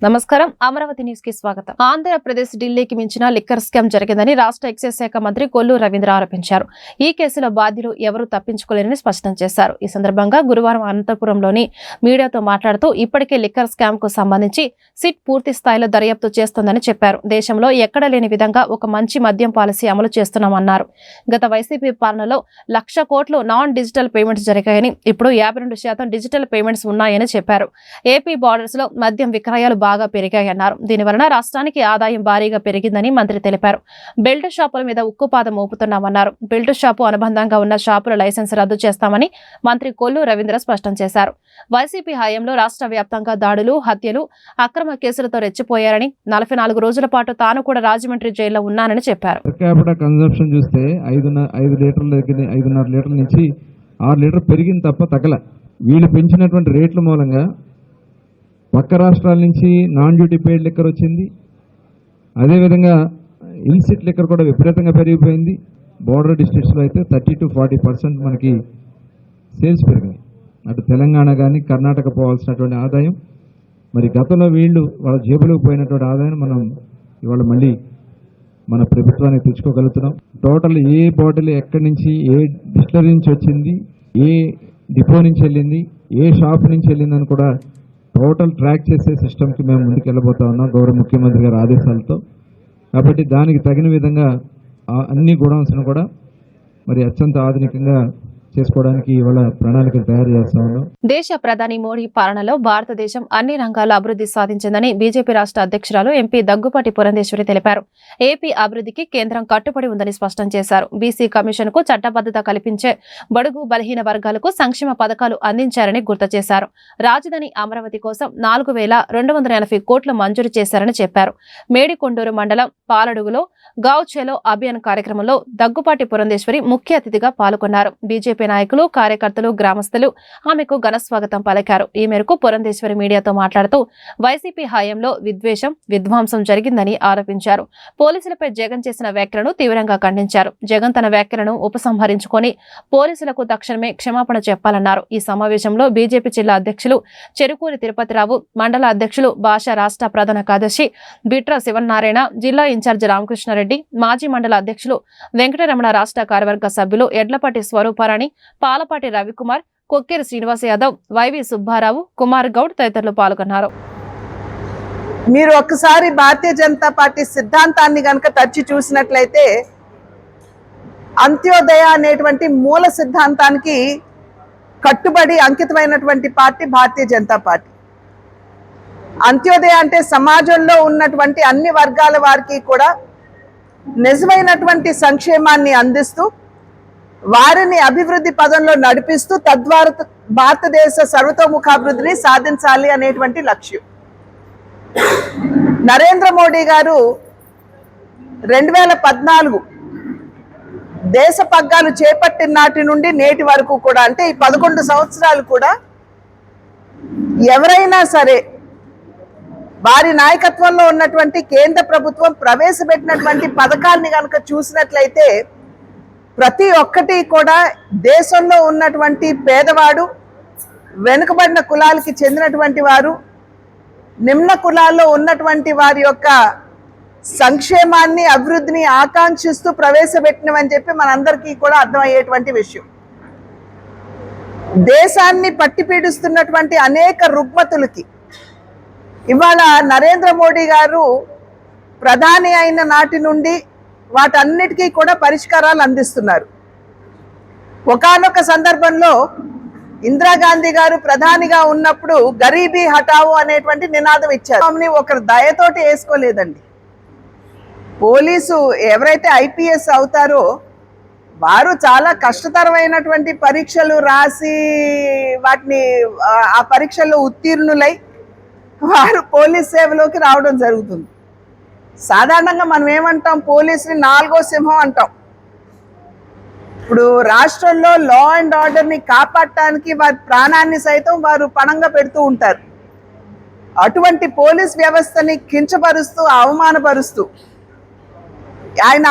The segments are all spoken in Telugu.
నమస్కారం. అమరావతి న్యూస్ కి స్వాగతం. ఆంధ్రప్రదేశ్ ఢిల్లీకి మించిన లిక్కర్ స్కామ్ జరిగిందని రాష్ట్ర ఎక్సైజ్ శాఖ మంత్రి కొల్లు రవీంద్ర ఆరోపించారు. ఈ కేసులో బాధ్యులు ఎవరూ తప్పించుకోలేరని స్పష్టం చేశారు. ఈ సందర్భంగా గురువారం అనంతపురంలోని మీడియాతో మాట్లాడుతూ ఇప్పటికే లిక్కర్ స్కామ్ కు సంబంధించి సిట్ పూర్తి స్థాయిలో దర్యాప్తు చేస్తోందని చెప్పారు. దేశంలో ఎక్కడ లేని విధంగా ఒక మంచి మద్యం పాలసీ అమలు చేస్తున్నామన్నారు. గత వైసీపీ పాలనలో 1,00,000 కోట్లు నాన్ డిజిటల్ పేమెంట్స్ జరిగాయని, ఇప్పుడు 52% డిజిటల్ పేమెంట్స్ ఉన్నాయని చెప్పారు. ఏపీ బార్డర్స్ లో మద్యం విక్రయాలు బాగా పెరిగాయన్నారు. దీనివలన రాష్ట్రానికి ఆదాయం భారీగా పెరిగిందని మంత్రి తెలిపారు. బెల్ట్ షాపుల మీద ఉక్కుపాదం మోపుతున్నామన్నారు. బెల్ట్ షాపు అనుబంధంగా ఉన్న షాపుల లైసెన్స్ రద్దు చేస్తామని మంత్రి కొల్లు రవీంద్ర స్పష్టం చేశారు. వైసీపీ హయాంలో రాష్ట్ర వ్యాప్తంగా దాడులు, హత్యలు, అక్రమ కేసులతో రెచ్చిపోయారని, 44 రోజుల పాటు తాను కూడా రాజమండ్రి జైల్లో ఉన్నానని చెప్పారు. 5 లీటర్ల దగ్గర 5.5 లీటర్ల నుంచి 6 లీటర్ పెరిగింది తప్ప తగ్గల. వీళ్ళు పెంచినటువంటి రేట్ల మూలంగా పక్క రాష్ట్రాల నుంచి నాన్ డ్యూటీ పెయిడ్ లిక్కర్ వచ్చింది. అదేవిధంగా ఇన్సిట్ లిక్కర్ కూడా విపరీతంగా పెరిగిపోయింది. బోర్డర్ డిస్ట్రిక్ట్స్లో అయితే 30 to 40% మనకి సేల్స్ పెరిగినాయి. అటు తెలంగాణ కానీ కర్ణాటక పోవాల్సినటువంటి ఆదాయం, మరి గతంలో వీళ్ళు వాళ్ళ జేబులకు పోయినటువంటి ఆదాయం మనం ఇవాళ మళ్ళీ మన ప్రభుత్వానికి తెచ్చుకోగలుగుతున్నాం. టోటల్ ఏ బాటిల్ ఎక్కడి నుంచి, ఏ డిస్టిలరీ నుంచి వచ్చింది, ఏ డిపో నుంచి వెళ్ళింది, ఏ షాప్ నుంచి వెళ్ళిందని కూడా టోటల్ ట్రాక్ చేసే సిస్టమ్కి మేము ముందుకు వెళ్ళబోతా ఉన్నాం గౌరవ ముఖ్యమంత్రి గారి ఆదేశాలతో. కాబట్టి దానికి తగిన విధంగా అన్ని గోడౌన్స్ను కూడా మరి అత్యంత ఆధునికంగా చేసుకోవడానికి ఇవాళ ప్రణాళికలు తయారు చేస్తా ఉన్నాం. దేశ ప్రధాని మోడీ పాలనలో భారతదేశం అన్ని రంగాల్లో అభివృద్ధి సాధించిందని బీజేపీ రాష్ట్ర అధ్యక్షురాలు ఎంపీ దగ్గుపాటి పురంధేశ్వరి తెలిపారు. ఏపీ అభివృద్ధికి కేంద్రం కట్టుబడి ఉందని స్పష్టం చేశారు. బీసీ కమిషన్ కు చట్టబద్దత కల్పించే బడుగు బలహీన వర్గాలకు సంక్షేమ పథకాలు అందించారని గుర్తు చేశారు. రాజధాని అమరావతి కోసం 4,280 కోట్లు మంజూరు చేశారని చెప్పారు. మేడికొండూరు మండలం పాలడుగులో గావ్ చలో అభియాన్ కార్యక్రమంలో దగ్గుపాటి పురంధేశ్వరి ముఖ్య అతిథిగా పాల్గొన్నారు. బీజేపీ నాయకులు, కార్యకర్తలు, గ్రామస్తులు ఆమెకు ఘనస్వాగతం పలికారు. ఈ మేరకు పురంధేశ్వరి మీడియాతో మాట్లాడుతూ వైసీపీ హయాంలో విద్వేషం, విధ్వంసం జరిగిందని ఆరోపించారు. పోలీసులపై జగన్ చేసిన వ్యాఖ్యలను తీవ్రంగా ఖండించారు. జగన్ తన వ్యాఖ్యలను ఉపసంహరించుకొని పోలీసులకు తక్షణమే క్షమాపణ చెప్పాలన్నారు. ఈ సమావేశంలో బీజేపీ జిల్లా అధ్యక్షులు చెరుకూరి తిరుపతిరావు, మండల అధ్యక్షులు భాష, రాష్ట్ర ప్రధాన కార్యదర్శి బిట్ర శివనారాయణ, జిల్లా ఇన్ఛార్జి రామకృష్ణారెడ్డి, మాజీ మండల అధ్యక్షులు వెంకటరమణ, రాష్ట్ర కార్యవర్గ సభ్యులు ఎడ్లపాటి స్వరూపారాణి, పాలపాటి రవికుమార్, కొక్కేరు శ్రీనివాస్ యాదవ్, వైవి సుబ్బారావు, కుమార్ గౌడ్ తదితరులు పాల్గొన్నారు. మీరు ఒక్కసారి భారతీయ జనతా పార్టీ సిద్ధాంతాన్ని గనక తచ్చి చూసినట్లయితే అంత్యోదయ అనేటువంటి మూల సిద్ధాంతానికి కట్టుబడి అంకితమైనటువంటి పార్టీ భారతీయ జనతా పార్టీ. అంత్యోదయ అంటే సమాజంలో ఉన్నటువంటి అన్ని వర్గాల వారికి కూడా నిజమైనటువంటి సంక్షేమాన్ని అందిస్తూ వారిని అభివృద్ధి పదంలో నడిపిస్తూ తద్వారా భారతదేశ సర్వతోముఖాభివృద్ధిని సాధించాలి అనేటువంటి లక్ష్యం. నరేంద్ర మోడీ గారు 2014 దేశ పగ్గాలు చేపట్టిన నాటి నుండి నేటి వరకు కూడా, అంటే ఈ 11 సంవత్సరాలు కూడా ఎవరైనా సరే వారి నాయకత్వంలో ఉన్నటువంటి కేంద్ర ప్రభుత్వం ప్రవేశపెట్టినటువంటి పథకాలని కనుక చూసినట్లయితే ప్రతి ఒక్కటి కూడా దేశంలో ఉన్నటువంటి పేదవాడు, వెనుకబడిన కులాలకి చెందినటువంటి వారు, నిమ్న కులాల్లో ఉన్నటువంటి వారి యొక్క సంక్షేమాన్ని, అభివృద్ధిని ఆకాంక్షిస్తూ ప్రవేశపెట్టినవని చెప్పి మనందరికీ కూడా అర్థమయ్యేటువంటి విషయం. దేశాన్ని పట్టిపీడిస్తున్నటువంటి అనేక రుగ్మతులకి ఇవాళ నరేంద్ర మోడీ గారు ప్రధాని అయిన నాటి నుండి వాటన్నిటికీ కూడా పరిష్కారాలు అందిస్తున్నారు. ఒకానొక సందర్భంలో ఇందిరాగాంధీ గారు ప్రధానిగా ఉన్నప్పుడు గరీబీ హటావో అనేటువంటి నినాదం ఇచ్చారు. ఒకరు దయతోటి వేసుకోలేదండి. పోలీసు ఎవరైతే ఐపీఎస్ అవుతారో వారు చాలా కష్టతరమైనటువంటి పరీక్షలు రాసి వాటిని ఆ పరీక్షల్లో ఉత్తీర్ణులై వారు పోలీస్ సేవలోకి రావడం జరుగుతుంది. సాధారణంగా మనం ఏమంటాం, పోలీసుని 4వ సింహం అంటాం. ఇప్పుడు రాష్ట్రంలో లా అండ్ ఆర్డర్ని కాపాడటానికి వారి ప్రాణాన్ని సైతం వారు పణంగా పెడుతూ ఉంటారు. అటువంటి పోలీస్ వ్యవస్థని కించపరుస్తూ, అవమానపరుస్తూ ఆయన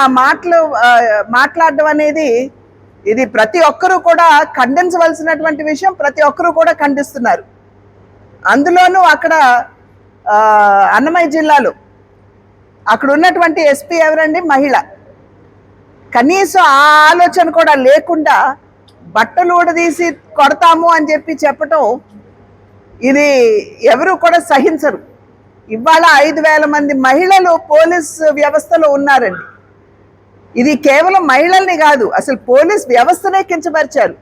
మాట్లాడడం అనేది ఇది ప్రతి ఒక్కరూ కూడా ఖండించవలసినటువంటి విషయం. ప్రతి ఒక్కరూ కూడా ఖండిస్తున్నారు. అందులోనూ అక్కడ అన్నమయ్య జిల్లాలో అక్కడ ఉన్నటువంటి ఎస్పీ ఎవరండి? మహిళ. కనీసం ఆ ఆలోచన కూడా లేకుండా బట్టలు ఊడదీసి కొడతాము అని చెప్పటం ఇది ఎవరు కూడా సహించరు. ఇవాళ 5,000 మంది మహిళలు పోలీస్ వ్యవస్థలో ఉన్నారండి. ఇది కేవలం మహిళల్ని కాదు, అసలు పోలీస్ వ్యవస్థనే కించపరిచారు.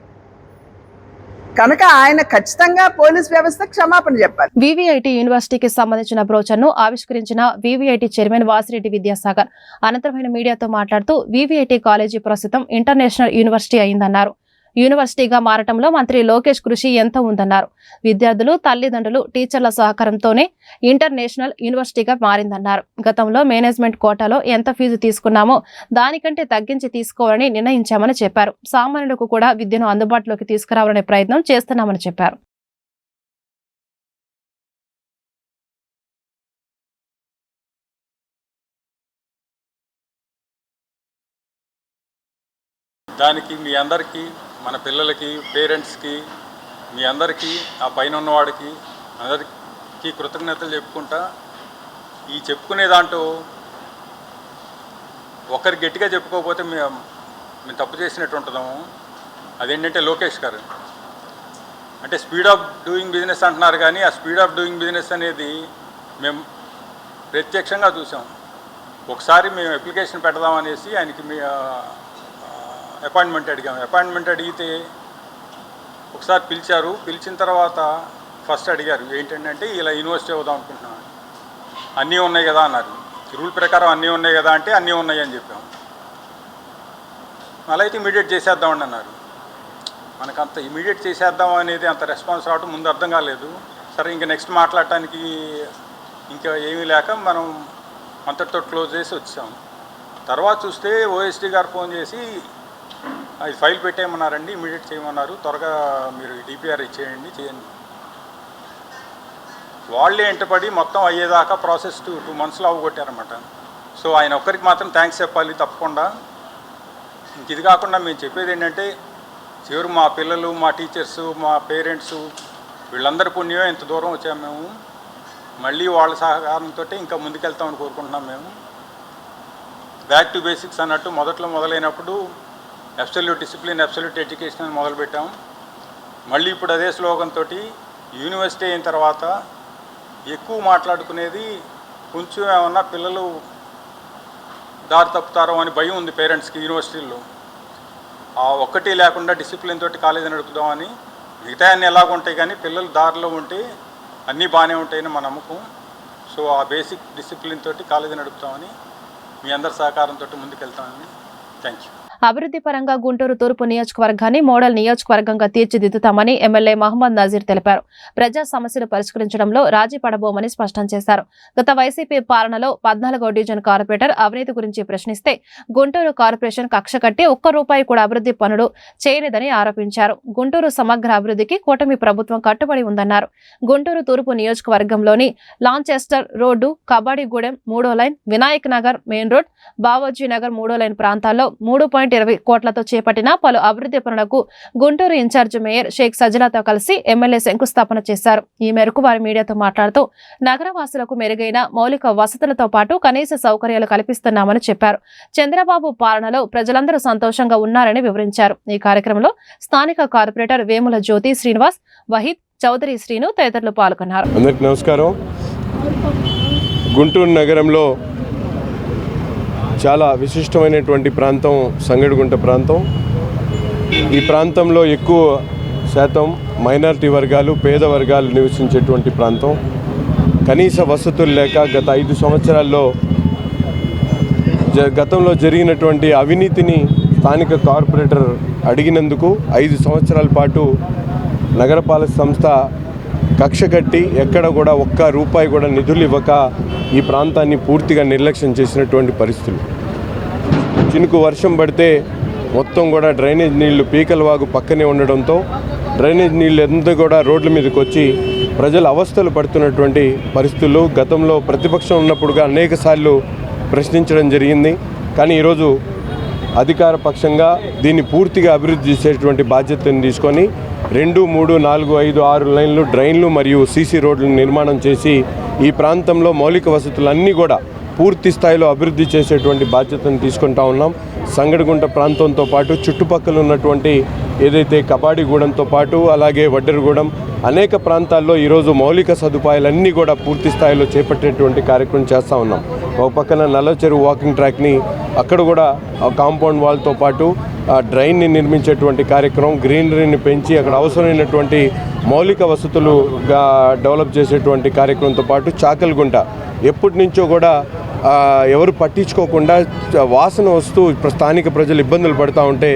కనుక ఆయన ఖచ్చితంగా పోలీస్ వ్యవస్థ క్షమాపణ చెప్పాలి. వివిఐటి యూనివర్సిటీకి సంబంధించిన బ్రోచర్ ను ఆవిష్కరించిన వివిఐటి చైర్మన్ వాసిరెడ్డి విద్యాసాగర్ అనంతరమైన మీడియాతో మాట్లాడుతూ వివిఐటి కాలేజీ ప్రస్తుతం ఇంటర్నేషనల్ యూనివర్సిటీ అయిందన్నారు. యూనివర్సిటీగా మారటంలో మంత్రి లోకేష్ కృషి ఎంతో ఉందన్నారు. విద్యార్థులు, తల్లిదండ్రులు, టీచర్ల సహకారంతోనే ఇంటర్నేషనల్ యూనివర్సిటీగా మారిందన్నారు. గతంలో మేనేజ్మెంట్ కోటాలో ఎంత ఫీజు తీసుకున్నామో దానికంటే తగ్గించి తీసుకోవాలని నిర్ణయించామని చెప్పారు. సామాన్యులకు కూడా విద్యను అందుబాటులోకి తీసుకురావాలనే ప్రయత్నం చేస్తున్నామని చెప్పారు. దానికి మీ అందరికీ, మన పిల్లలకి, పేరెంట్స్కి, మీ అందరికీ, ఆ పైన ఉన్నవాడికి అందరికీ కృతజ్ఞతలు చెప్పుకుంటా. ఈ చెప్పుకునే దాంట్లో ఒకరు గట్టిగా చెప్పుకోకపోతే మేము తప్పు చేసినట్టు ఉంటుందాము. అదేంటంటే లోకేష్ గారు అంటే స్పీడ్ ఆఫ్ డూయింగ్ బిజినెస్ అంటున్నారు, కానీ ఆ స్పీడ్ ఆఫ్ డూయింగ్ బిజినెస్ అనేది మేము ప్రత్యక్షంగా చూసాం. ఒకసారి మేము అప్లికేషన్ పెడదామనేసి ఆయనకి అపాయింట్మెంట్ అడిగాము. అపాయింట్మెంట్ అడిగితే ఒకసారి పిలిచారు. పిలిచిన తర్వాత ఫస్ట్ అడిగారు ఏంటంటే ఇలా యూనివర్సిటీ అవుదాం అనుకుంటున్నాను, అన్నీ ఉన్నాయి కదా అన్నారు. రూల్ ప్రకారం అన్నీ ఉన్నాయి కదా అంటే అన్నీ ఉన్నాయి అని చెప్పాము. అలా అయితే ఇమీడియట్ చేసేద్దామని అన్నారు. మనకు అంత ఇమీడియట్ చేసేద్దాం అనేది అంత రెస్పాన్స్ రావడం ముందు అర్థం కాలేదు. సరే ఇంకా నెక్స్ట్ మాట్లాడటానికి ఇంకా ఏమీ లేక మనం అంతటితో క్లోజ్ చేసి వచ్చాము. తర్వాత చూస్తే ఓఎస్డీ గారు ఫోన్ చేసి అది ఫైల్ పెట్టేయమన్నారండి, ఇమీడియట్ చేయమన్నారు, త్వరగా మీరు డిపిఆర్ చేయండి. వాళ్ళే ఎంటపడి మొత్తం అయ్యేదాకా ప్రాసెస్ 2 monthsలో అవగొట్టారన్నమాట. సో ఆయన ఒక్కరికి మాత్రం థ్యాంక్స్ చెప్పాలి తప్పకుండా. ఇంక ఇది కాకుండా మేము చెప్పేది ఏంటంటే చివరి మా పిల్లలు, మా టీచర్సు, మా పేరెంట్సు వీళ్ళందరి పుణ్యమే ఇంత దూరం వచ్చాము. మేము మళ్ళీ వాళ్ళ సహకారంతో ఇంకా ముందుకెళ్తామని కోరుకుంటున్నాం. మేము బ్యాక్ టు బేసిక్స్ అన్నట్టు మొదలైనప్పుడు అబ్సల్యూట్ డిసిప్లిన్, అబ్సల్యూట్ ఎడ్యుకేషన్ అని మొదలుపెట్టాం. మళ్ళీ ఇప్పుడు అదే స్లోగన్తో యూనివర్సిటీ అయిన తర్వాత ఎక్కువ మాట్లాడుకునేది కొంచెం ఏమన్నా పిల్లలు దారి తప్పుతారో అని భయం ఉంది పేరెంట్స్కి యూనివర్సిటీల్లో. ఆ ఒక్కటి లేకుండా డిసిప్లిన్ తోటి కాలేజీ నడుపుదామని, మిగతా అన్నీ ఎలాగుంటాయి కానీ పిల్లలు దారిలో ఉంటే అన్నీ బాగానే ఉంటాయని మా నమ్మకం. సో ఆ బేసిక్ డిసిప్లిన్ తోటి కాలేజీ నడుపుతామని, మీ అందరి సహకారంతో ముందుకెళ్తామని. Thank you. అభివృద్ధి పరంగా గుంటూరు తూర్పు నియోజకవర్గాన్ని మోడల్ నియోజకవర్గంగా తీర్చిదిద్దుతామని ఎమ్మెల్యే మహమ్మద్ నజీర్ తెలిపారు. ప్రజా సమస్యలు పరిష్కరించడంలో రాజీ పడబోమని స్పష్టం చేశారు. గత వైసీపీ పాలనలో 14వ డివిజన్ కార్పొరేటర్ అవినీతి గురించి ప్రశ్నిస్తే గుంటూరు కార్పొరేషన్ కక్ష కట్టి ₹1 కూడా అభివృద్ధి పనులు చేయలేదని ఆరోపించారు. గుంటూరు సమగ్ర అభివృద్ధికి కూటమి ప్రభుత్వం కట్టుబడి ఉందన్నారు. గుంటూరు తూర్పు నియోజకవర్గంలోని లాంచెస్టర్ రోడ్డు, కబాడిగూడెం 3వ line, Vinayak Nagar main road, Bavoji Nagar 3వ లైన్ ప్రాంతాల్లో 3.20 కోట్లతో చేపట్టిన పలు అభివృద్ధి పనులకు గుంటూరు ఇన్ఛార్జ్ మేయర్ షేక్ సజలాతో కలిసి ఎమ్మెల్యే శంకుస్థాపన చేశారు. ఈ మేరకు వారి మీడియాతో మాట్లాడుతూ నగరవాసులకు మెరుగైన మౌలిక వసతులతో పాటు కనీస సౌకర్యాలు కల్పిస్తున్నామని చెప్పారు. చంద్రబాబు పాలనలో ప్రజలందరూ సంతోషంగా ఉన్నారని వివరించారు. ఈ కార్యక్రమంలో స్థానిక కార్పొరేటర్ వేముల జ్యోతి శ్రీనివాస్, వహీద్, చౌదరి శ్రీను తదితరులు పాల్గొన్నారు. అందరికీ నమస్కారం. గుంటూరు నగరంలో చాలా విశిష్టమైనటువంటి ప్రాంతం సంగడిగుంట ప్రాంతం. ఈ ప్రాంతంలో ఎక్కువ శాతం మైనారిటీ వర్గాలు, పేద వర్గాలు నివసించేటువంటి ప్రాంతం. కనీస వసతులు లేక గత 5 సంవత్సరాల్లో గతంలో జరిగినటువంటి అవినీతిని స్థానిక కార్పొరేటర్ అడిగినందుకు 5 సంవత్సరాల పాటు నగరపాలక సంస్థ కక్ష కట్టి ఎక్కడ కూడా ₹1 కూడా నిధులు ఇవ్వక ఈ ప్రాంతాన్ని పూర్తిగా నిర్లక్ష్యం చేసినటువంటి పరిస్థితులు. చినుకు వర్షం పడితే మొత్తం కూడా డ్రైనేజ్ నీళ్లు పీకలవాగు పక్కనే ఉండడంతో డ్రైనేజ్ నీళ్ళు ఎంత కూడా రోడ్ల మీదకి వచ్చి ప్రజలు అవస్థలు పడుతున్నటువంటి పరిస్థితులు గతంలో ప్రతిపక్షం ఉన్నప్పుడుగా అనేక సార్లు ప్రశ్నించడం జరిగింది. కానీ ఈరోజు అధికార పక్షంగా దీన్ని పూర్తిగా అభివృద్ధి చేసేటువంటి బాధ్యతను తీసుకొని 2, 3, 4, 5, 6 లైన్లు డ్రైన్లు మరియు సీసీ రోడ్లను నిర్మాణం చేసి ఈ ప్రాంతంలో మౌలిక వసతులన్నీ కూడా పూర్తి స్థాయిలో అభివృద్ధి చేసేటువంటి బాధ్యతను తీసుకుంటా ఉన్నాం. సంగడిగుంట ప్రాంతంతో పాటు చుట్టుపక్కల ఉన్నటువంటి ఏదైతే కబాడిగూడెంతో పాటు అలాగే వడ్డెరగూడెం అనేక ప్రాంతాల్లో ఈరోజు మౌలిక సదుపాయాలన్నీ కూడా పూర్తి స్థాయిలో చేపట్టేటువంటి కార్యక్రమం చేస్తూ ఉన్నాం. ఒక పక్కన నల్ల చెరువు వాకింగ్ ట్రాక్ని అక్కడ కూడా కాంపౌండ్ వాల్తో పాటు డ్రైన్ని నిర్మించేటువంటి కార్యక్రమం, గ్రీనరీని పెంచి అక్కడ అవసరమైనటువంటి మౌలిక వసతులుగా డెవలప్ చేసేటువంటి కార్యక్రమంతో పాటు చాకల్గుంట ఎప్పటి నుంచో కూడా ఎవరు పట్టించుకోకుండా వాసన వస్తూ స్థానిక ప్రజలు ఇబ్బందులు పడుతూ ఉంటే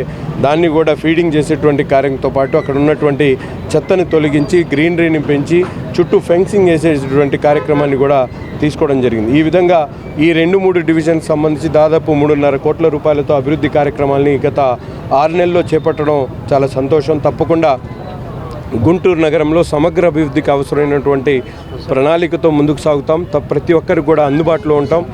దాన్ని కూడా ఫీడింగ్ చేసేటువంటి కార్యంతో పాటు అక్కడ ఉన్నటువంటి చెత్తని తొలగించి గ్రీనరీని పెంచి చుట్టూ ఫెన్సింగ్ వేసేటువంటి కార్యక్రమాన్ని కూడా తీసుకోవడం జరిగింది. ఈ విధంగా ఈ 2-3 డివిజన్కి సంబంధించి దాదాపు 3.5 కోట్ల రూపాయలతో అభివృద్ధి కార్యక్రమాలని గత 6 నెలల్లో చేపట్టడం చాలా సంతోషం. తప్పకుండా గుంటూరు నగరంలో సమగ్ర అభివృద్ధికి అవసరమైనటువంటి ప్రణాళికతో ముందుకు సాగుతాం. ప్రతి ఒక్కరికి కూడా అందుబాటులో ఉంటాం.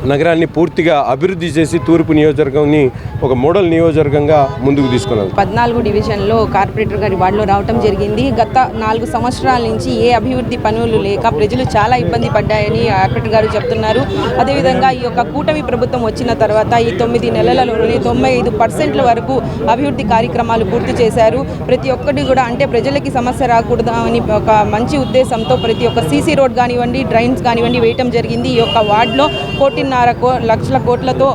నగరాన్ని పూర్తిగా అభివృద్ధి చేసి తూర్పు నియోజకవర్గాన్ని ఒక మోడల్ నియోజకవర్గంగా ముందుకు తీసుకున్నాం. 14 డివిజన్లో కార్పొరేటర్ గారి వార్డులో రావటం జరిగింది. గత 4 సంవత్సరాల నుంచి ఏ అభివృద్ధి పనులు లేక ప్రజలు చాలా ఇబ్బంది పడ్డాయని కార్పొరేటర్ గారు చెప్తున్నారు. అదేవిధంగా ఈ యొక్క కూటమి ప్రభుత్వం వచ్చిన తర్వాత ఈ 9 నెలలలోనే 95% వరకు అభివృద్ధి కార్యక్రమాలు పూర్తి చేశారు. ప్రతి ఒక్కటి కూడా అంటే ప్రజలకి సమస్య రాకూడదు అని ఒక మంచి ఉద్దేశంతో ప్రతి ఒక్క సీసీ రోడ్ కానివ్వండి, డ్రైన్స్ కానివ్వండి వేయటం జరిగింది. ఈ యొక్క వార్డులో 1.5 లక్షల కోట్లతో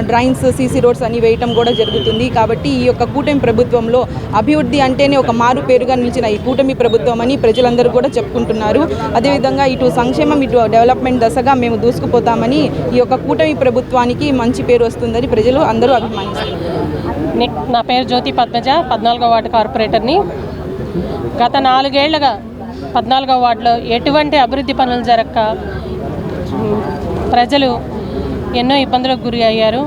డ్రైన్స్, సీసీ రోడ్స్ అని వేయటం కూడా జరుగుతుంది. కాబట్టి ఈ యొక్క కూటమి ప్రభుత్వంలో అభివృద్ధి అంటేనే ఒక మారు పేరుగా నిలిచిన ఈ కూటమి ప్రభుత్వం అని ప్రజలందరూ కూడా చెప్పుకుంటున్నారు. అదేవిధంగా ఇటు సంక్షేమం ఇటు డెవలప్మెంట్ దశగా మేము దూసుకుపోతామని ఈ యొక్క కూటమి ప్రభుత్వానికి మంచి పేరు వస్తుందని ప్రజలు అందరూ అభిమానిస్తున్నారు. నా పేరు జ్యోతి పద్మజ, 14వ వార్డు కార్పొరేటర్ని. గత 4 ఏళ్లుగా 14వ వార్డులో ఎటువంటి అభివృద్ధి పనులు జరగక ప్రజలు ఎన్నో ఇబ్బందులకు గురి అయ్యారు.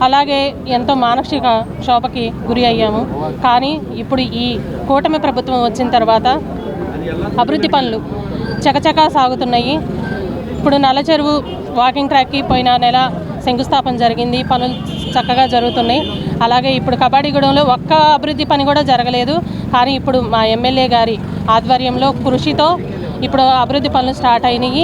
అలాగే ఎంతో మానసిక క్షోభకి గురి అయ్యాము. కానీ ఇప్పుడు ఈ కూటమి ప్రభుత్వం వచ్చిన తర్వాత అభివృద్ధి పనులు చకచకా సాగుతున్నాయి. ఇప్పుడు నల్ల చెరువు వాకింగ్ ట్రాక్కి పోయిన నెల శంకుస్థాపన జరిగింది. పనులు చక్కగా జరుగుతున్నాయి. అలాగే ఇప్పుడు కబాడిగూడెంలో ఒక్క అభివృద్ధి పని కూడా జరగలేదు. కానీ ఇప్పుడు మా ఎమ్మెల్యే గారి ఆధ్వర్యంలో కృషితో ఇప్పుడు అభివృద్ధి పనులు స్టార్ట్ అయినాయి.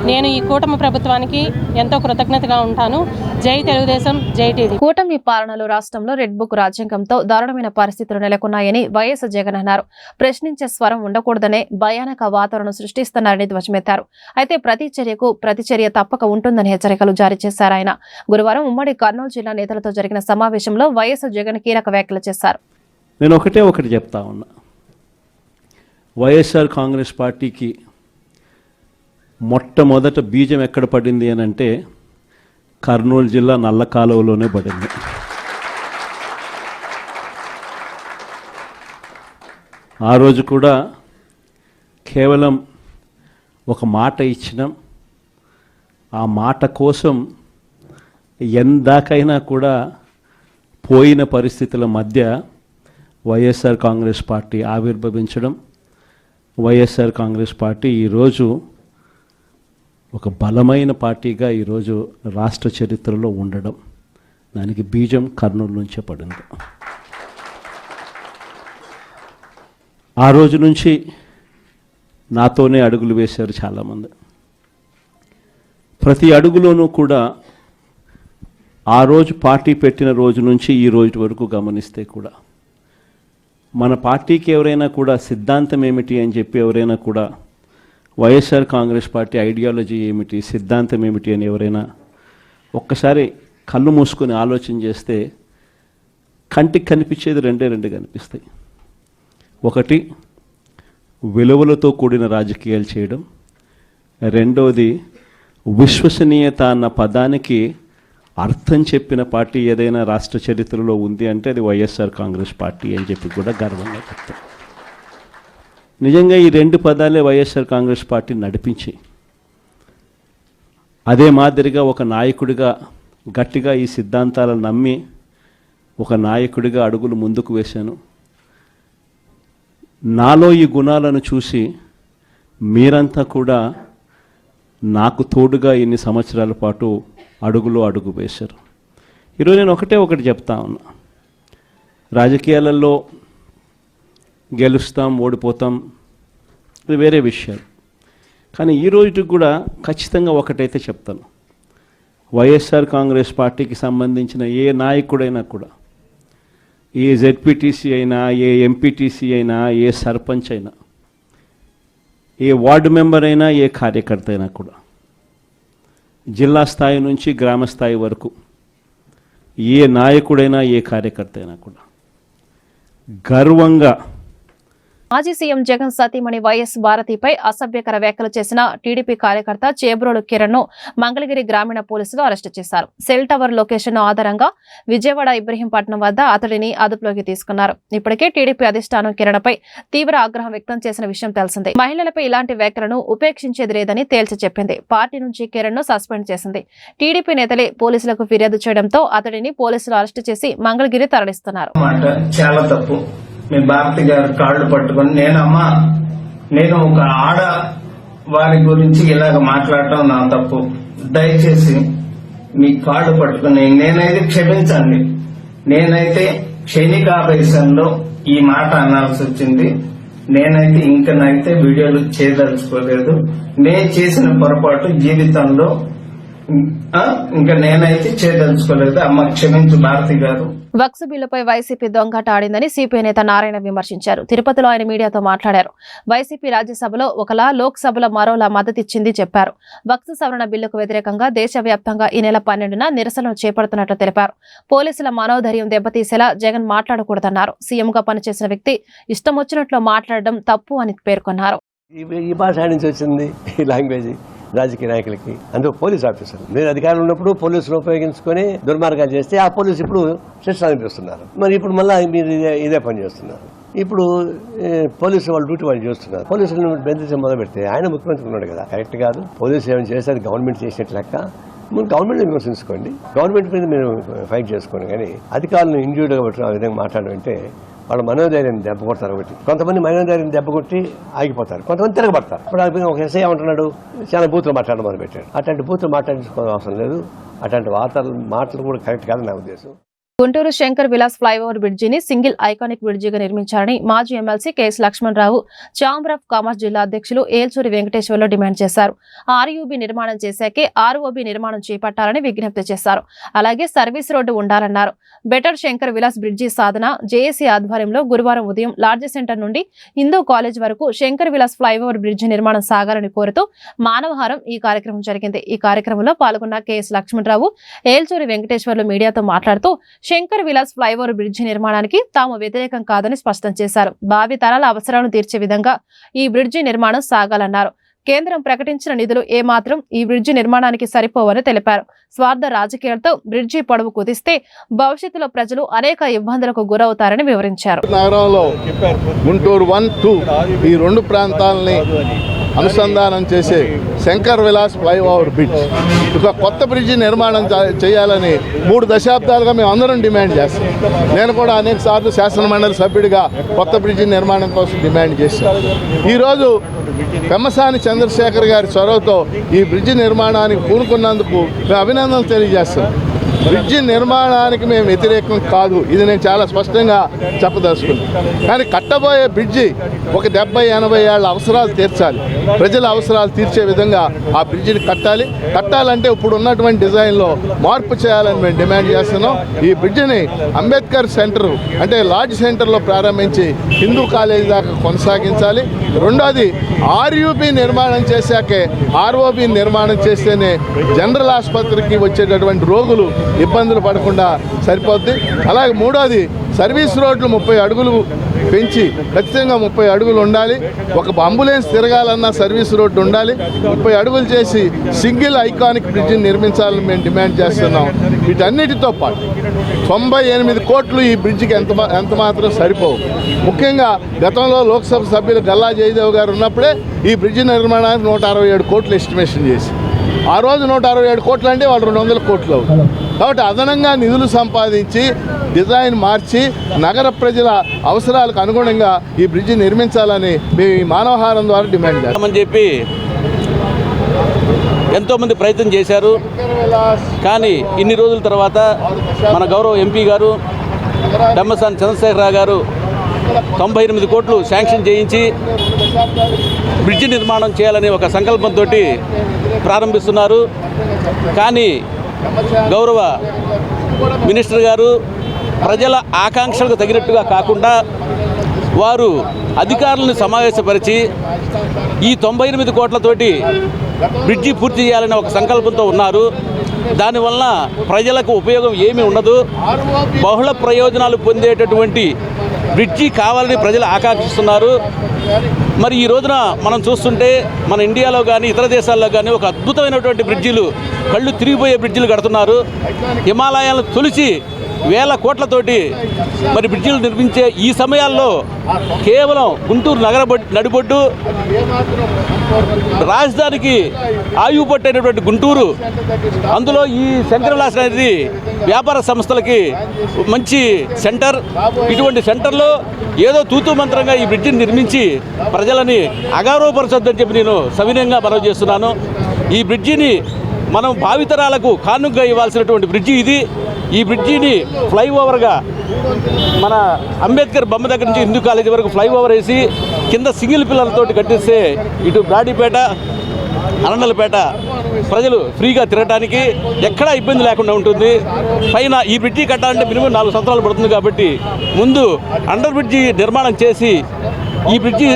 నేను ఈ కూటమి ప్రభుత్వానికి ఎంతో కృతజ్ఞతగా ఉంటాను. జై తెలుగుదేశం, జై టీడీపీ. కూటమి పాలనలో రాష్ట్రంలో రెడ్ బుక్ రాజ్యాంగంతో దారుణమైన పరిస్థితులు నెలకొన్నాయని వైఎస్ జగన్ అన్నారు. ప్రశ్నించే స్వరం ఉండకూడదనే భయానక వాతావరణం సృష్టిస్తున్నారని ధ్వజమెత్తారు. అయితే ప్రతి చర్యకు ప్రతిచర్య తప్పక ఉంటుందని హెచ్చరికలు జారీ చేశారు ఆయన. గురువారం ఉమ్మడి కర్నూలు జిల్లా నేతలతో జరిగిన సమావేశంలో వైఎస్ జగన్ కీలక వ్యాఖ్యలు చేశారు. నేను ఒకటి చెప్తా ఉన్నా. వైఎస్ఆర్ కాంగ్రెస్ పార్టీకి మొట్టమొదట బీజం ఎక్కడ పడింది అని అంటే కర్నూలు జిల్లా నల్ల కాలువలోనే పడింది. ఆ రోజు కూడా కేవలం ఒక మాట ఇచ్చినాం. ఆ మాట కోసం ఎందాకైనా కూడా పోయిన పరిస్థితుల మధ్య వైఎస్ఆర్ కాంగ్రెస్ పార్టీ ఆవిర్భవించడం, వైఎస్ఆర్ కాంగ్రెస్ పార్టీ ఈరోజు ఒక బలమైన పార్టీగా ఈరోజు రాష్ట్ర చరిత్రలో ఉండడం, దానికి బీజం కర్నూలు నుంచే పడింది. ఆ రోజు నుంచి నాతోనే అడుగులు వేశారు చాలామంది. ప్రతి అడుగులోనూ కూడా ఆ రోజు పార్టీ పెట్టిన రోజు నుంచి ఈ రోజు వరకు గమనిస్తే కూడా మన పార్టీకి ఎవరైనా కూడా సిద్ధాంతం ఏమిటి అని చెప్పి ఎవరైనా కూడా వైఎస్ఆర్ కాంగ్రెస్ పార్టీ ఐడియాలజీ ఏమిటి, సిద్ధాంతం ఏమిటి అని ఎవరైనా ఒక్కసారి కళ్ళు మూసుకొని ఆలోచన చేస్తే కంటికి కనిపించేది రెండు కనిపిస్తాయి. ఒకటి, విలువలతో కూడిన రాజకీయాలు చేయడం. రెండవది, విశ్వసనీయత అన్న పదానికి అర్థం చెప్పిన పార్టీ ఏదైనా రాష్ట్ర చరిత్రలో ఉంది అంటే అది వైఎస్ఆర్ కాంగ్రెస్ పార్టీ అని చెప్పి కూడా గర్వంగా చెప్తాం. నిజంగా ఈ 2 పదాలే వైఎస్ఆర్ కాంగ్రెస్ పార్టీ నడిపించి, అదే మాదిరిగా ఒక నాయకుడిగా గట్టిగా ఈ సిద్ధాంతాలను నమ్మి ఒక నాయకుడిగా అడుగులు ముందుకు వేశాను. నాలో ఈ గుణాలను చూసి మీరంతా కూడా నాకు తోడుగా ఇన్ని సంవత్సరాల పాటు అడుగు వేశారు. ఈరోజు నేను ఒకటి చెప్తా ఉన్నా. రాజకీయాలలో గెలుస్తాం ఓడిపోతాం, ఇది వేరే విషయాలు. కానీ ఈ రోజుకి కూడా ఖచ్చితంగా ఒకటైతే చెప్తాను, వైఎస్ఆర్ కాంగ్రెస్ పార్టీకి సంబంధించిన ఏ నాయకుడైనా కూడా, ఏ జెడ్పీటీసీ అయినా, ఏ ఎంపీటీసీ అయినా, ఏ సర్పంచ్ అయినా, ఏ వార్డు మెంబర్ అయినా, ఏ కార్యకర్త అయినా కూడా, జిల్లా స్థాయి నుంచి గ్రామ స్థాయి వరకు ఏ నాయకుడైనా, ఏ కార్యకర్త అయినా కూడా గర్వంగా మాజీ సీఎం జగన్ సతీమణి వైఎస్ భారతిపై అసభ్యకర వ్యాఖ్యలు చేసిన టీడీపీ కార్యకర్త చేబ్రోలు కిరణ్ ను మంగళగిరి గ్రామీణ పోలీసులు అరెస్టు చేశారు. సెల్ టవర్ లొకేషన్ ఆధారంగా విజయవాడ ఇబ్రహీంపట్నం వద్ద అతడిని అదుపులోకి తీసుకున్నారు. ఇప్పటికే టీడీపీ అధిష్టానం కిరణ్ పై తీవ్ర ఆగ్రహం వ్యక్తం చేసిన విషయం తెలిసిందే. మహిళలపై ఇలాంటి వ్యాఖ్యలను ఉపేక్షించేది లేదని తేల్చి చెప్పింది. పార్టీ నుంచి కిరణ్ ను సస్పెండ్ చేసింది. టీడీపీ నేతలే పోలీసులకు ఫిర్యాదు చేయడంతో అతడిని పోలీసులు అరెస్టు చేసి మంగళగిరి తరలిస్తున్నారు. చాలా తప్పు. మీ భారతి గారు కాళ్ళు పట్టుకుని నేను ఒక ఆడ వారి గురించి ఇలాగ మాట్లాడటం నా తప్పు, దయచేసి మీ కాళ్ళు పట్టుకుని నేనైతే క్షమించండి. నేనైతే క్షణికావేశంలో ఈ మాట అనాల్సి వచ్చింది. నేనైతే ఇంకనైతే వీడియోలు చేయదలుచుకోలేదు. నేను చేసిన పొరపాటు జీవితంలో ఇంకా నేనైతే చేయదలుచుకోలేదు. అమ్మ క్షమించు భారతి గారు. వక్స్ బిల్లుపై వైసీపీ దొంగట ఆడిందని సిపిఐ నేత నారాయణ విమర్శించారు. తిరుపతిలో ఆయన మీడియాతో మాట్లాడారు. వైసీపీ రాజ్యసభలో ఒకలా, లోక్సభలో మరోలా మద్దతిచ్చింది చెప్పారు. వక్స్ సవరణ బిల్లుకు వ్యతిరేకంగా దేశవ్యాప్తంగా ఈ నెల 12న నిరసనలు చేపడుతున్నట్లు తెలిపారు. పోలీసుల మనోధైర్యం దెబ్బతీసేలా జగన్ మాట్లాడకూడదన్నారు. సీఎంగా పనిచేసిన వ్యక్తి ఇష్టం వచ్చినట్లు మాట్లాడడం తప్పు అని పేర్కొన్నారు. ఈ భాష నుంచి వచ్చింది ఈ లాంగ్వేజ్ రాజకీయ నాయకులకి, అందులో పోలీస్ ఆఫీసర్ మీరు అధికారులు ఉన్నప్పుడు పోలీసులు ఉపయోగించుకొని దుర్మార్గాలు చేస్తే ఆ పోలీసు ఇప్పుడు శిక్షణ అనిపిస్తున్నారు. మరి ఇప్పుడు మళ్ళీ మీరు ఇదే పని చేస్తున్నారు. ఇప్పుడు పోలీసులు వాళ్ళు డ్యూటీ వాళ్ళు చేస్తున్నారు. పోలీసులను బెదిరించి మొదలు పెడితే ఆయన ముఖ్యమంత్రి ఉన్నాడు కదా, కరెక్ట్ కాదు. పోలీసులు ఏమైనా చేస్తే అది గవర్నమెంట్ చేసినట్టు లెక్క. మీరు గవర్నమెంట్ విమర్శించుకోండి, గవర్నమెంట్ మీద మీరు ఫైట్ చేసుకోండి. కానీ అధికారులను ఇండివిడ్గా పట్టుకుని ఆ విధంగా మాట్లాడమంటే వాళ్ళ మనోధైర్యాన్ని దెబ్బ కొడతారు. ఒకటి కొంతమంది మనోధైర్యాన్ని దెబ్బ కొట్టి ఆగిపోతారు, కొంతమంది తిరగబడతారు. ఇప్పుడు ఒక ఎస్ఐ ఏమంటున్నాడు, చాలా బూతులు మాట్లాడడం మొదలు పెట్టాడు. అట్లాంటి బూతులు మాట్లాడించుకోవాల్సిన అవసరం లేదు. అట్లాంటి మాటలు కూడా కరెక్ట్ కాదని నా ఉద్దేశం. గుంటూరు శంకర్ విలాస్ ఫ్లైఓవర్ బ్రిడ్జిని సింగిల్ ఐకానిక్ బ్రిడ్జిగా నిర్మించాలని మాజీ MLC KS Lakshmanarao chamber of commerce జిల్లా అధ్యక్షులు ఏల్చూరి వెంకటేశ్వర్లు డిమాండ్ చేశారు. ఆర్యూబీ నిర్మాణం చేశాకే ఆర్ఓబీ నిర్మాణం చేపట్టాలని విజ్ఞప్తి చేశారు. అలాగే సర్వీస్ రోడ్డు ఉండాలన్నారు. Better Shankar Vilas bridge Sadhana JAC ఆధ్వర్యంలో గురువారం ఉదయం లార్జ్ సెంటర్ నుండి హిందూ కాలేజ్ వరకు శంకర్ విలాస్ ఫ్లైఓవర్ బ్రిడ్జి నిర్మాణం సాగాలని కోరుతూ మానవహారం ఈ కార్యక్రమం జరిగింది. ఈ కార్యక్రమంలో పాల్గొన్న కెఎస్ లక్ష్మణరావు, ఏల్చూరి వెంకటేశ్వర్లు మీడియాతో మాట్లాడుతూ శంకర్ విలాస్ ఫ్లైఓవర్ బ్రిడ్జి నిర్మాణానికి తాము వ్యతిరేకం కాదని స్పష్టం చేశారు. భావి తరాల అవసరాలను తీర్చే విధంగా ఈ బ్రిడ్జి నిర్మాణం సాగాలన్నారు. కేంద్రం ప్రకటించిన నిధులు ఏమాత్రం ఈ బ్రిడ్జి నిర్మాణానికి సరిపోవని తెలిపారు. స్వార్థ రాజకీయాలతో బ్రిడ్జి పొడవు కుదిస్తే భవిష్యత్తులో ప్రజలు అనేక ఇబ్బందులకు గురవుతారని వివరించారు. నగరంలో గుంటూరు 1, 2 ఈ 2 ప్రాంతాలని అనుసంధానం చేసే శంకర్ విలాస్ ఫ్లైఓవర్ బ్రిడ్జ్, ఒక కొత్త బ్రిడ్జి నిర్మాణం చేయాలని 3 దశాబ్దాలుగా మేము అందరం డిమాండ్ చేస్తాం. నేను కూడా అనేక సార్లు శాసనమండలి సభ్యుడిగా కొత్త బ్రిడ్జి నిర్మాణం కోసం డిమాండ్ చేశాను. ఈరోజు పెమ్మసాని చంద్రశేఖర్ గారి చొరవతో ఈ బ్రిడ్జి నిర్మాణానికి పూనుకున్నందుకు మేము అభినందనలు తెలియజేస్తాం. బ్రిడ్జి నిర్మాణానికి మేము వ్యతిరేకం కాదు, ఇది నేను చాలా స్పష్టంగా చెప్పదలుచుకున్నాను. కానీ కట్టబోయే బ్రిడ్జి ఒక 70-80 ఏళ్ల అవసరాలు తీర్చాలి, ప్రజల అవసరాలు తీర్చే విధంగా ఆ బ్రిడ్జిని కట్టాలంటే ఇప్పుడు ఉన్నటువంటి డిజైన్లో మార్పు చేయాలని మేము డిమాండ్ చేస్తున్నాం. ఈ బ్రిడ్జిని అంబేద్కర్ సెంటర్ అంటే లార్జ్ సెంటర్లో ప్రారంభించి హిందూ కాలేజీ దాకా కొనసాగించాలి. రెండోది ఆర్యూబీ నిర్మాణం చేశాకే ఆర్ఓబీ నిర్మాణం చేస్తేనే జనరల్ ఆసుపత్రికి వచ్చేటటువంటి రోగులు ఇబ్బందులు పడకుండా సరిపోద్ది. అలాగే మూడోది సర్వీస్ రోడ్లు 30 అడుగులు పెంచి ఖచ్చితంగా 30 అడుగులు ఉండాలి. ఒక అంబులెన్స్ తిరగాలన్నా సర్వీస్ రోడ్డు ఉండాలి. 30 అడుగులు చేసి సింగిల్ ఐకానిక్ బ్రిడ్జిని నిర్మించాలని మేము డిమాండ్ చేస్తున్నాం. వీటన్నిటితో పాటు 98 కోట్లు ఈ బ్రిడ్జికి ఎంత మాత్రం సరిపోవు. ముఖ్యంగా గతంలో లోక్సభ సభ్యులు గల్లా జయదేవ్ గారు ఉన్నప్పుడే ఈ బ్రిడ్జి నిర్మాణానికి 167 కోట్లు ఎస్టిమేషన్ చేసి, ఆ రోజు 167 కోట్లు అంటే వాళ్ళు 200 కోట్లు అవుతుంది. కాబట్టి అదనంగా నిధులు సంపాదించి డిజైన్ మార్చి నగర ప్రజల అవసరాలకు అనుగుణంగా ఈ బ్రిడ్జి నిర్మించాలని మేము ఈ మానవహారం ద్వారా డిమాండ్ చేస్తామని చెప్పి ఎంతోమంది ప్రయత్నం చేశారు. కానీ ఇన్ని రోజుల తర్వాత మన గౌరవ ఎంపీ గారు పెమ్మసాని చంద్రశేఖరరావు గారు 98 కోట్లు శాంక్షన్ చేయించి బ్రిడ్జి నిర్మాణం చేయాలనే ఒక సంకల్పంతో ప్రారంభిస్తున్నారు. కానీ గౌరవ మినిస్టర్ గారు ప్రజల ఆకాంక్షలకు తగినట్టుగా కాకుండా వారు అధికారులను సమావేశపరిచి ఈ 98 కోట్లతోటి బ్రిడ్జి పూర్తి చేయాలనే ఒక సంకల్పంతో ఉన్నారు. దానివల్ల ప్రజలకు ఉపయోగం ఏమీ ఉండదు. బహుళ ప్రయోజనాలు పొందేటటువంటి బ్రిడ్జి కావాలని ప్రజలు ఆకాంక్షిస్తున్నారు. మరి ఈ రోజున మనం చూస్తుంటే మన ఇండియాలో కానీ ఇతర దేశాల్లో కానీ ఒక అద్భుతమైనటువంటి బ్రిడ్జిలు, కళ్ళు తిరిగిపోయే బ్రిడ్జిలు కడుతున్నారు. హిమాలయాలను తొలిచి వేల కోట్లతోటి మరి బ్రిడ్జిలు నిర్మించే ఈ సమయాల్లో కేవలం గుంటూరు నడిబొడ్డు రాజధానికి ఆయువు పట్టేటటువంటి గుంటూరు, అందులో ఈ శంకరవిలాస్ అనేది వ్యాపార సంస్థలకి మంచి సెంటర్. ఇటువంటి సెంటర్లో ఏదో తూతూ మంత్రంగా ఈ బ్రిడ్జిని నిర్మించి ప్రజలని అగౌరవపరచొద్దని చెప్పి నేను సవినయంగా మనవి చేస్తున్నాను. ఈ బ్రిడ్జిని మనం భావితరాలకు కానుకగా ఇవ్వాల్సినటువంటి బ్రిడ్జి ఇది. ఈ బ్రిడ్జిని ఫ్లైఓవర్గా మన అంబేద్కర్ బొమ్మ దగ్గర నుంచి హిందూ కాలేజీ వరకు ఫ్లైఓవర్ వేసి కింద సింగిల్ పిల్లలతోటి కట్టిస్తే ఇటు బ్రాడీపేట, అనండలపేట ప్రజలు ఫ్రీగా తిరగడానికి ఎక్కడా ఇబ్బంది లేకుండా ఉంటుంది. పైన ఈ బ్రిడ్జి కట్టాలంటే మినిమం 4 సంవత్సరాలు పడుతుంది. కాబట్టి ముందు అండర్ బ్రిడ్జి నిర్మాణం చేసి ఈ బ్రిడ్జి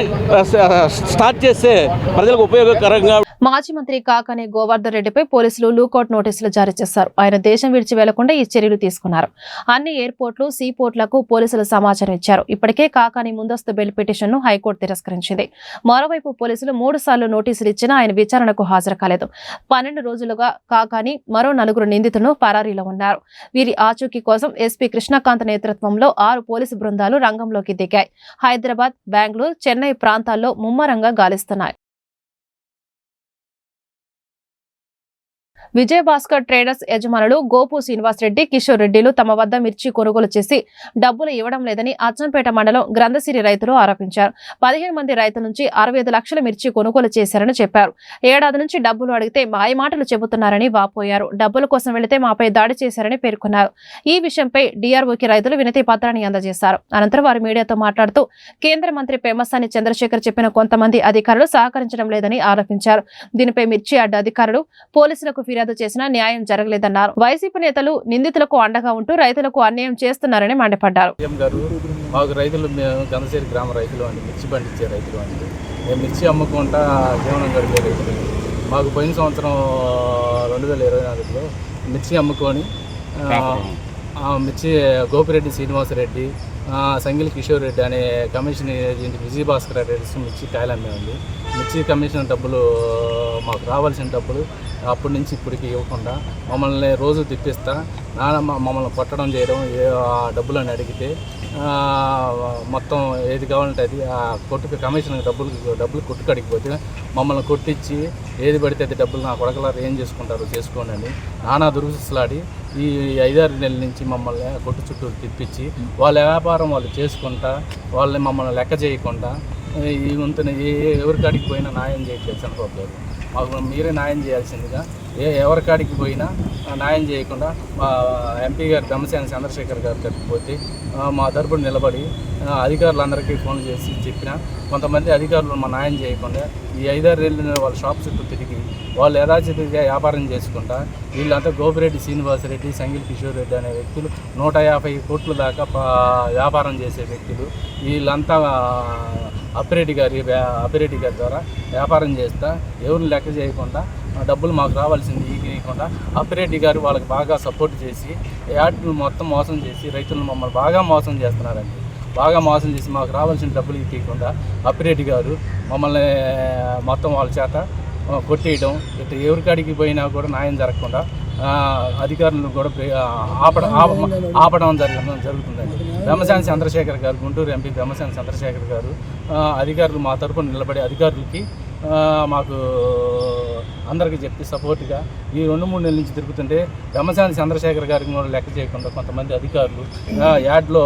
స్టార్ట్ చేస్తే ప్రజలకు ఉపయోగకరంగా. మాజీ మంత్రి కాకాని గోవర్ధన్ రెడ్డిపై పోలీసులు లూకౌట్ నోటీసులు జారీ చేశారు. ఆయన దేశం విడిచి వెళ్లకుండా ఈ చర్యలు తీసుకున్నారు. అన్ని ఎయిర్పోర్ట్లు, సీపోర్ట్లకు పోలీసులు సమాచారం ఇచ్చారు. ఇప్పటికే కాకాని ముందస్తు బెయిల్ పిటిషన్ను హైకోర్టు తిరస్కరించింది. మరోవైపు పోలీసులు 3 సార్లు నోటీసులు ఇచ్చినా ఆయన విచారణకు హాజరు కాలేదు. 12 రోజులుగా కాకాని మరో 4 నిందితులను పరారీలో ఉన్నారు. వీరి ఆచూకీ కోసం ఎస్పీ కృష్ణకాంత్ నేతృత్వంలో 6 పోలీసు బృందాలు రంగంలోకి దిగాయి. హైదరాబాద్, బెంగళూరు, చెన్నై ప్రాంతాల్లో ముమ్మరంగా గాలిస్తున్నాయి. విజయభాస్కర్ ట్రేడర్స్ యజమానులు గోపు శ్రీనివాసరెడ్డి, కిషోర్ రెడ్డిలు తమ వద్ద మిర్చి కొనుగోలు చేసి డబ్బులు ఇవ్వడం లేదని అచ్చంపేట మండలం గ్రంథసిరి రైతులు ఆరోపించారు. 15 మంది రైతుల నుంచి 65 లక్షల మిర్చి కొనుగోలు చేశారని చెప్పారు. ఏడాది నుంచి డబ్బులు అడిగితే మాయమాటలు చెబుతున్నారని వాపోయారు. డబ్బుల కోసం వెళితే మాపై దాడి చేశారని పేర్కొన్నారు. ఈ విషయంపై డీఆర్ఓకి రైతులు వినతి పత్రాన్ని అందజేశారు. అనంతరం వారు మీడియాతో మాట్లాడుతూ కేంద్ర మంత్రి పెమ్మసాని చంద్రశేఖర్ చెప్పిన కొంతమంది అధికారులు సహకరించడం లేదని ఆరోపించారు. దీనిపై మిర్చి అడ్డ అధికారులు పోలీసులకు ఫిర్యాదు చేసినా న్యాయం జరగలేదన్నారు. వైసీపీ నేతలు నిందితులకు అండగా ఉంటూ రైతులకు అన్యాయం చేస్తున్నారని మండిపడ్డారు. మాకు రైతులు, గంధసేరి గ్రామ రైతులు అండి, మిర్చి పండించే రైతులు అండి. మేము మిర్చి అమ్ముకుంటా జీవనం గడిపే రైతులు. మాకు పోయిన సంవత్సరం 2024లో మిర్చి అమ్ముకొని మిర్చి గోపిరెడ్డి శ్రీనివాసరెడ్డి, సంగిలి కిషోర్ రెడ్డి అనే కమిషన్ ఏజెంట్ విజయభాస్కర్ రెడ్డి మిర్చి కాయలు అమ్మేయండి. మిర్చి కమిషన్ డబ్బులు మాకు రావాల్సిన డబ్బులు అప్పటి నుంచి ఇప్పటికి ఇవ్వకుండా మమ్మల్ని రోజు తిప్పిస్తా, మమ్మల్ని కొట్టడం చేయడం, డబ్బులని అడిగితే మొత్తం ఏది కావాలంటే అది ఆ కొట్టుకు కమిషన్ డబ్బులు కొట్టుకు అడిగిపోతే మమ్మల్ని కొట్టించి ఏది పడితే అది డబ్బులు నా కొడకలారు ఏం చేసుకుంటారో చేసుకోండి అని నానా దురుసులాడి ఈ 5-6 నెలల నుంచి మమ్మల్ని కొట్టు చుట్టూ తిప్పించి వాళ్ళ వ్యాపారం వాళ్ళు చేసుకుంటా వాళ్ళని మమ్మల్ని లెక్క చేయకుండా ఈ వంతున ఎవరికాడికి పోయినా న్యాయం చేయట్లేదు చంద్రబాబు గారు. మాకు మీరే న్యాయం చేయాల్సిందిగా ఎవరికాడికి పోయినా న్యాయం చేయకుండా మా ఎంపీ గారు బ్రహ్మసేని చంద్రశేఖర్ గారు తప్పిపోతే మా తరపున నిలబడి అధికారులందరికీ ఫోన్ చేసి చెప్పిన కొంతమంది అధికారులు మా న్యాయం చేయకుండా ఈ 5-6 నెలలు వాళ్ళ షాప్ చుట్టూ తిరిగి వాళ్ళు యథాచితిగా వ్యాపారం చేసుకుంటా వీళ్ళంతా గోపిరెడ్డి శ్రీనివాసరెడ్డి, సంగిల్ కిషోర్ రెడ్డి అనే వ్యక్తులు 150 కోట్ల దాకా వ్యాపారం చేసే వ్యక్తులు. వీళ్ళంతా అప్పిరెడ్డి గారి ద్వారా వ్యాపారం చేస్తా ఎవరిని లెక్క చేయకుండా డబ్బులు మాకు రావాల్సింది ఇవ్వకుండా అప్పిరెడ్డి గారు వాళ్ళకి బాగా సపోర్ట్ చేసి యాడ్లు మొత్తం మోసం చేసి రైతులను మమ్మల్ని బాగా మోసం చేస్తున్నారండి. బాగా మోసం చేసి మాకు రావాల్సిన డబ్బులు ఇవ్వకుండా అప్పిరెడ్డి గారు మమ్మల్ని మొత్తం వాళ్ళ చేత కొట్టేయడం, ఇట్లా ఎవరికాడికి పోయినా కూడా న్యాయం జరగకుండా అధికారులను కూడా ఆపడం జరుగుతుందండి. బ్రహ్మసేని చంద్రశేఖర్ గారు, గుంటూరు ఎంపీ బ్రహ్మసేని చంద్రశేఖర్ గారు అధికారులు మా తరపున నిలబడి అధికారులకి మాకు అందరికీ చెప్పి సపోర్ట్గా ఈ 2-3 నెలల నుంచి తిరుగుతుంటే బ్రహ్మసేని చంద్రశేఖర్ గారికి కూడా లెక్క చేయకుండా కొంతమంది అధికారులు యాడ్లో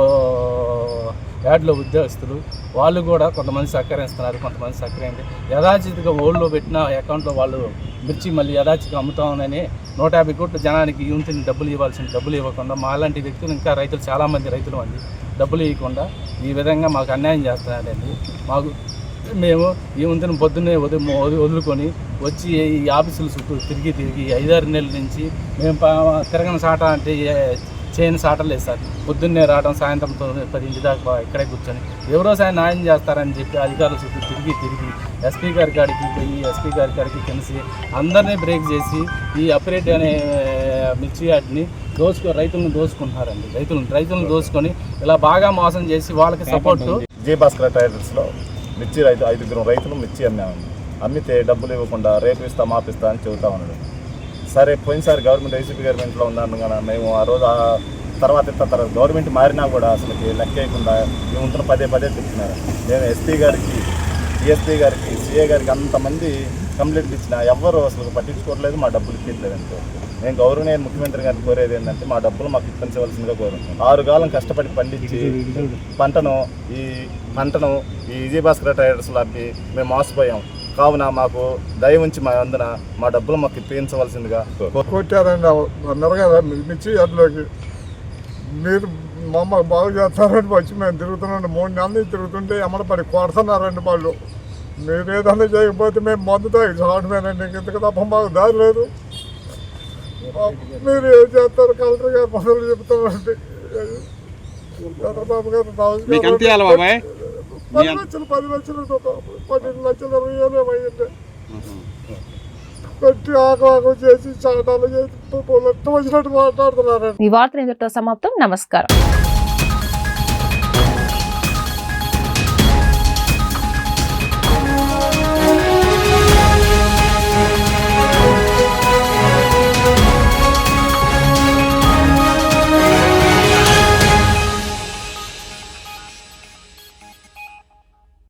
యాడ్లో ఉద్యోగస్తులు వాళ్ళు కూడా కొంతమంది సహకరిస్తున్నారు, కొంతమంది సహకరించండి. యథాచితిగా ఓల్డ్లో పెట్టిన అకౌంట్లో వాళ్ళు మిర్చి మళ్ళీ యథాచితిగా అమ్ముతామని 150 కోట్ల జనానికి యూనిట్ని డబ్బులు ఇవ్వాల్సిన డబ్బులు ఇవ్వకుండా మాలాంటి వ్యక్తులు ఇంకా రైతులు చాలామంది రైతులు మంది డబ్బులు ఇవ్వకుండా ఈ విధంగా మాకు అన్యాయం చేస్తున్నారండి. మేము ఈ వంతుని పొద్దున్నే వదులుకొని వచ్చి ఈ ఆఫీసుల చుట్టూ తిరిగి 5-6 నెలల నుంచి మేము తిరగని సాట అంటే చేయని సాటలు లేదు సార్. పొద్దున్నే రావడం, సాయంత్రం 10 దాకా ఇక్కడే కూర్చొని ఎవరో సాయం న్యాయం చేస్తారని చెప్పి అధికారుల చుట్టూ తిరిగి ఎస్పీ గారి కాడికి పోయి ఎస్పీ గారి కాడికి కలిసి అందరినీ బ్రేక్ చేసి ఈ అప్రేట్ అనే మిర్చి యాడ్ని రైతులను దోచుకుంటున్నారండి. రైతులను దోచుకొని ఇలా బాగా మోసం చేసి వాళ్ళకి సపోర్ట్. జే భాస్కర్ ట్రేడర్స్లో మిర్చి 5 రైతులు మిర్చి అమ్మామండి. అమ్మితే డబ్బులు ఇవ్వకుండా రేపు ఇస్తా మాపిస్తా అని చెబుతా ఉన్నాడు. సరే పోయినసారి గవర్నమెంట్ వైసీపీ గవర్నమెంట్లో ఉన్నాను కానీ మేము ఆ రోజు తర్వాత గవర్నమెంట్ మారినా కూడా అసలు లెక్క వేయకుండా మేము పదే తెచ్చినారు. మేము ఎస్పీ గారికి, డిఎస్పీ గారికి, సిఏ గారికి అంతమంది కంప్లైంట్ ఇచ్చినా ఎవ్వరు అసలు పట్టించుకోవట్లేదు, మా డబ్బులు ఇప్పించలేదు అంతే. నేను గౌరవనీయ ముఖ్యమంత్రి గారిని కోరేది ఏంటంటే మా డబ్బులు మాకు ఇప్పించవలసిందిగా కోరుతున్నాం. 6 కాలం కష్టపడి పండించి పంటను ఈ విజయభాస్కర్ ట్రేడర్స్లో అప్పి మేము మోసపోయాం. కావున మాకు దయ ఉంచి మా అందున మా డబ్బులు మాకు ఇప్పించవలసిందిగా కొట్టారండి. మెరగా మిర్చి యాడ్లోకి మీరు మమ్మల్ని బాగు చేస్తారని వచ్చి మేము తిరుగుతున్నాం. 3 నెలల నుంచి తిరుగుతుంటే అమలపడి కొడుతున్నారండి వాళ్ళు. మీరు ఏదన్నా చేయకపోతే మేము మందుతో చావడమేనండి, ఇంతకు తప్ప మాకు దారి లేదు. మీరు ఏం చేస్తారు? కలెక్టర్ గారు మొదలు చెప్తారండి. చంద్రబాబు గారు 10 లక్షలు 12 లక్షలు 20,000 ఏమైంది పెట్టి ఆగం చేసి చాటాలు చేసి వచ్చినట్టు మాట్లాడుతున్నారు. ఈ వార్తలు ఇంతటితో సమాప్తం. నమస్కారం.